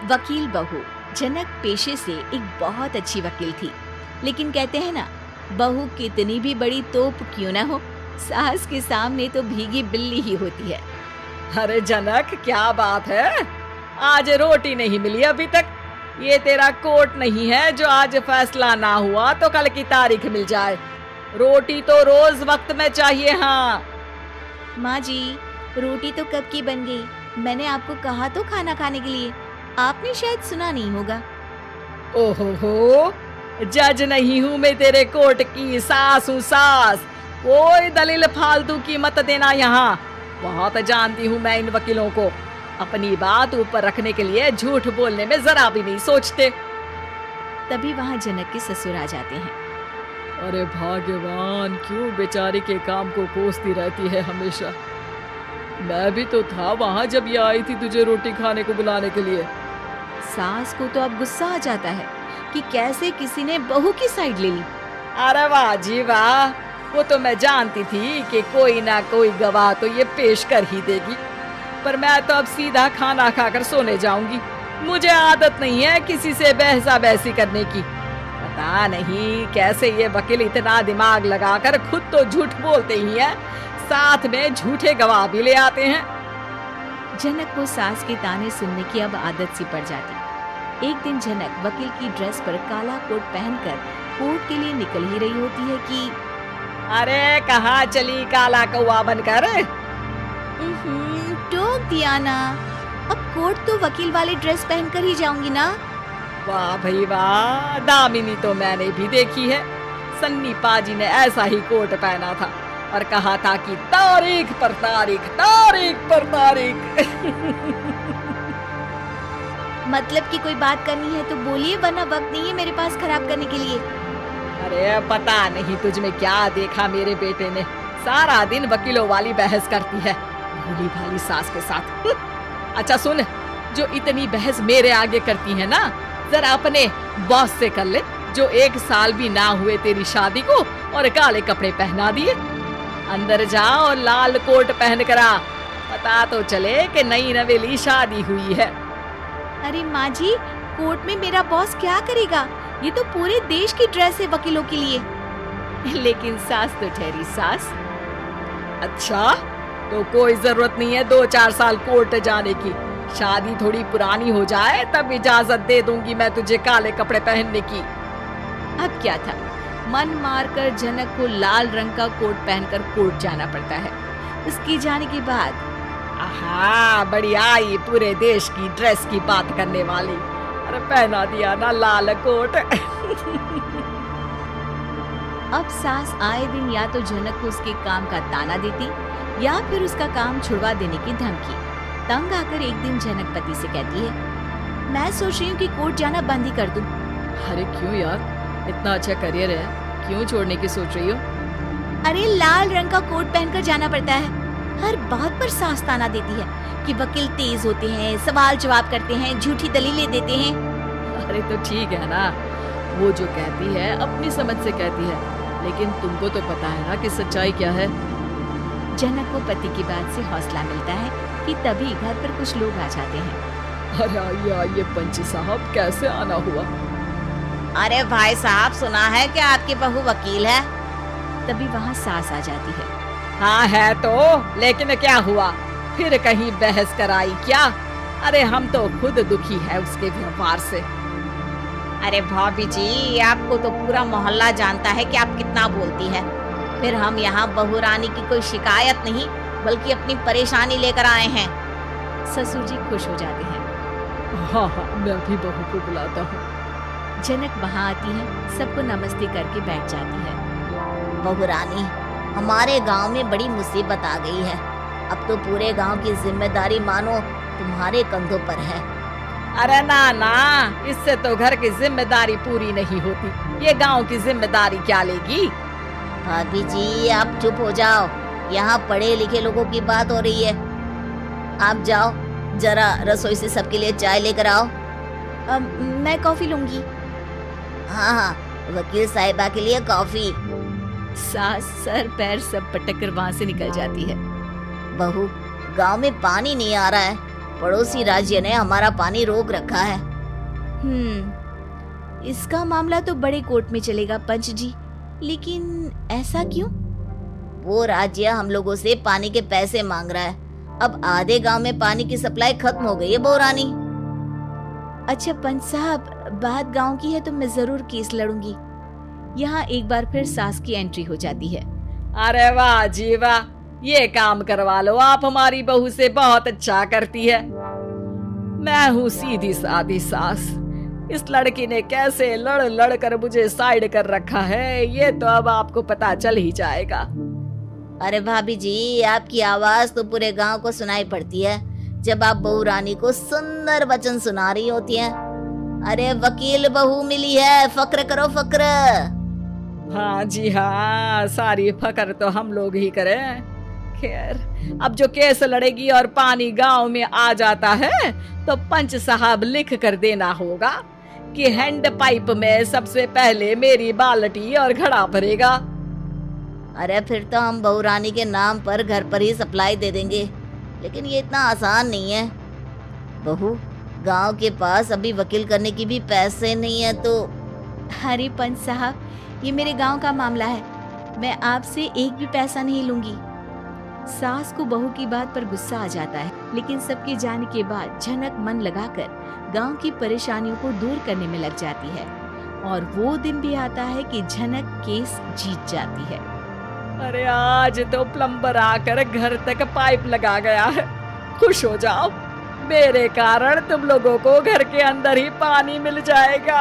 वकील बहू जनक पेशे से एक बहुत अच्छी वकील थी, लेकिन कहते हैं ना, बहू कितनी भी बड़ी तोप क्यों ना हो, सास के सामने तो भीगी बिल्ली ही होती है। अरे जनक, क्या बात है, आज रोटी नहीं मिली अभी तक। ये तेरा कोर्ट नहीं है जो आज फैसला ना हुआ तो कल की तारीख मिल जाए। रोटी तो रोज वक्त में चाहिए। हाँ माँ जी, रोटी तो कब की बन गई, मैंने आपको कहा तो खाना खाने के लिए, आपने शायद सुना नहीं होगा। ओहो, जज नहीं हूँ मैं तेरे कोर्ट की, सास हूँ सास। कोई दलील फालतू की मत देना यहाँ। बहुत जानती हूँ मैं इन वकीलों को, अपनी बात ऊपर रखने के लिए झूठ बोलने में जरा भी नहीं सोचते। तभी वहाँ जनक के ससुर आ जाते हैं। अरे भगवान, क्यों बेचारी के काम को कोसती रहती है हमेशा। मैं भी तो था वहाँ जब ये आई थी तुझे रोटी खाने को बुलाने के लिए। सास को तो अब गुस्सा आ जाता है कि कैसे किसी ने बहू की साइड ले ली। अरे वाह जी वाह, वो तो मैं जानती थी कि कोई ना कोई गवाह तो ये पेश कर ही देगी, पर मैं तो अब सीधा खाना खाकर सोने जाऊंगी। मुझे आदत नहीं है किसी से बहसा बहसी करने की। पता नहीं कैसे ये वकील इतना दिमाग लगाकर खुद तो झूठ बोलते ही है, साथ में झूठे गवाह भी ले आते हैं। जनक को सास के ताने सुनने की अब आदत सी पड़ जाती। एक दिन जनक वकील की ड्रेस पर काला कोट पहनकर कोर्ट के लिए निकल ही रही होती है कि अरे कहाँ चली काला कौवा बनकर। टोक दिया ना, अब कोर्ट तो वकील वाले ड्रेस पहनकर ही जाऊंगी ना। वाह भाई वाह, दामिनी तो मैंने भी देखी है। सन्नी पाजी ने ऐसा ही कोट पहना था और कहा था कि तारीख पर तारीख, तारीख पर तारीख। मतलब कि कोई बात करनी है तो बोलिए, वरना वक्त नहीं है मेरे पास खराब करने के लिए। अरे पता नहीं तुझ में क्या देखा मेरे बेटे ने, सारा दिन वकीलों वाली बहस करती है भोली भाली सास के साथ। अच्छा सुन, जो इतनी बहस मेरे आगे करती है ना, जरा अपने बॉस से कर ले, जो 1 साल भी ना हुए तेरी शादी को और काले कपड़े पहना दिए। अंदर जा और लाल कोट पहन कर आ, पता तो चले कि नई नवेली शादी हुई है। अरे माँ जी, कोर्ट में मेरा बॉस क्या करेगा, ये तो पूरे देश की ड्रेस है वकीलों के लिए। लेकिन सास तो ठहरी सास। अच्छा, तो कोई जरूरत नहीं है 2-4 साल कोर्ट जाने की। शादी थोड़ी पुरानी हो जाए तब इजाजत दे दूंगी मैं तुझे काले कपड़े पहनने की। अब क्या था, मन मारकर जनक को लाल रंग का कोट पहनकर कोर्ट जाना पड़ता है। उसकी जाने के बाद आहा, बढ़िया आई पूरे देश की ड्रेस की बात करने वाली। अरे पहना दिया ना लाल कोट। अब सास आए दिन या तो जनक को उसके काम का ताना देती या फिर उसका काम छुड़वा देने की धमकी। तंग आकर एक दिन जनक पति से कहती है, मैं सोच रही हूँ कि कोर्ट जाना बंद ही कर दूं। अरे क्यों यार, इतना अच्छा करियर है, क्यों छोड़ने की सोच रही हो? अरे लाल रंग का कोट पहनकर जाना पड़ता है। हर बात पर सास ताना देती है कि वकील तेज होते हैं, सवाल जवाब करते हैं, झूठी दलीलें देते हैं। अरे तो ठीक है ना, वो जो कहती है अपनी समझ से कहती है, लेकिन तुमको तो पता है ना कि सच्चाई क्या है। जनक को पति की बात से हौसला मिलता है कि तभी घर पर कुछ लोग आ जाते हैं। अरे आइए पंची साहब, कैसे आना हुआ? अरे भाई साहब, सुना है कि आपकी बहू वकील है। तभी वहाँ सास आ जाती है। हाँ है तो, लेकिन क्या हुआ, फिर कहीं बहस कराई क्या? अरे हम तो खुद दुखी है उसके व्यवहार से। अरे भाभी जी, आपको तो पूरा मोहल्ला जानता है कि आप कितना बोलती है। फिर हम यहाँ बहू रानी की कोई शिकायत नहीं, बल्कि अपनी परेशानी लेकर आए हैं। ससुर जी खुश हो जाते हैं। हाँ हाँ, मैं भी बहू को बुलाता हूँ। जनक वहाँ आती है, सबको नमस्ते करके बैठ जाती है। बहू रानी, हमारे गांव में बड़ी मुसीबत आ गई है। अब तो पूरे गांव की जिम्मेदारी मानो तुम्हारे कंधों पर है। अरे ना ना, इससे तो घर की जिम्मेदारी पूरी नहीं होती, ये गांव की जिम्मेदारी क्या लेगी? भाभी जी आप चुप हो जाओ, यहाँ पढ़े लिखे लोगों की बात हो रही है। आप जाओ, जरा रसोई से सबके लिए चाय लेकर आओ। मैं कॉफी लूंगी। हाँ हाँ, वकील साहिबा के लिए कॉफी। सास सर पैर सब पटक कर वहाँ से निकल जाती है। बहू, गांव में पानी नहीं आ रहा है, पड़ोसी राज्य ने हमारा पानी रोक रखा है। इसका मामला तो बड़े कोर्ट में चलेगा पंच जी, लेकिन ऐसा क्यों? वो राज्य हम लोगों से पानी के पैसे मांग रहा है। अब आधे गांव में पानी की सप्लाई खत्म हो गई है बहुरानी। अच्छा पंच साहब, बात गांव की है तो मैं जरूर केस लड़ूंगी। यहाँ एक बार फिर सास की एंट्री हो जाती है। अरे वाह जी वाह, ये काम करवा लो, आप हमारी बहू से बहुत अच्छा करती है। मैं हूँ सीधी सादी सास। इस लड़की ने कैसे लड़ लड़ कर मुझे साइड कर रखा है, ये तो अब आपको पता चल ही जाएगा। अरे भाभी जी, आपकी आवाज तो पूरे गांव को सुनाई पड़ती है जब आप बहू रानी को सुंदर वचन सुना रही होती हैं। अरे वकील बहू मिली है, फक्र करो फक्र। हाँ जी हाँ, सारी फकर तो हम लोग ही करें। खैर, अब जो केस लड़ेगी और पानी गांव में आ जाता है तो पंच साहब लिख कर देना होगा कि हैंड पाइप में सबसे पहले मेरी बाल्टी और घड़ा भरेगा। अरे फिर तो हम बहू रानी के नाम पर घर पर ही सप्लाई दे देंगे, लेकिन ये इतना आसान नहीं है। बहू, गांव के पास अभी वकील करने की भी पैसे नहीं है तो। अरे पंच साहब, ये मेरे गांव का मामला है, मैं आपसे एक भी पैसा नहीं लूंगी। सास को बहू की बात पर गुस्सा आ जाता है, लेकिन सबके जाने के बाद झनक मन लगाकर गांव की परेशानियों को दूर करने में लग जाती है। और वो दिन भी आता है कि झनक केस जीत जाती है। अरे आज तो प्लम्बर आकर घर तक पाइप लगा गया है। खुश हो जाओ, मेरे कारण तुम लोगों को घर के अंदर ही पानी मिल जाएगा।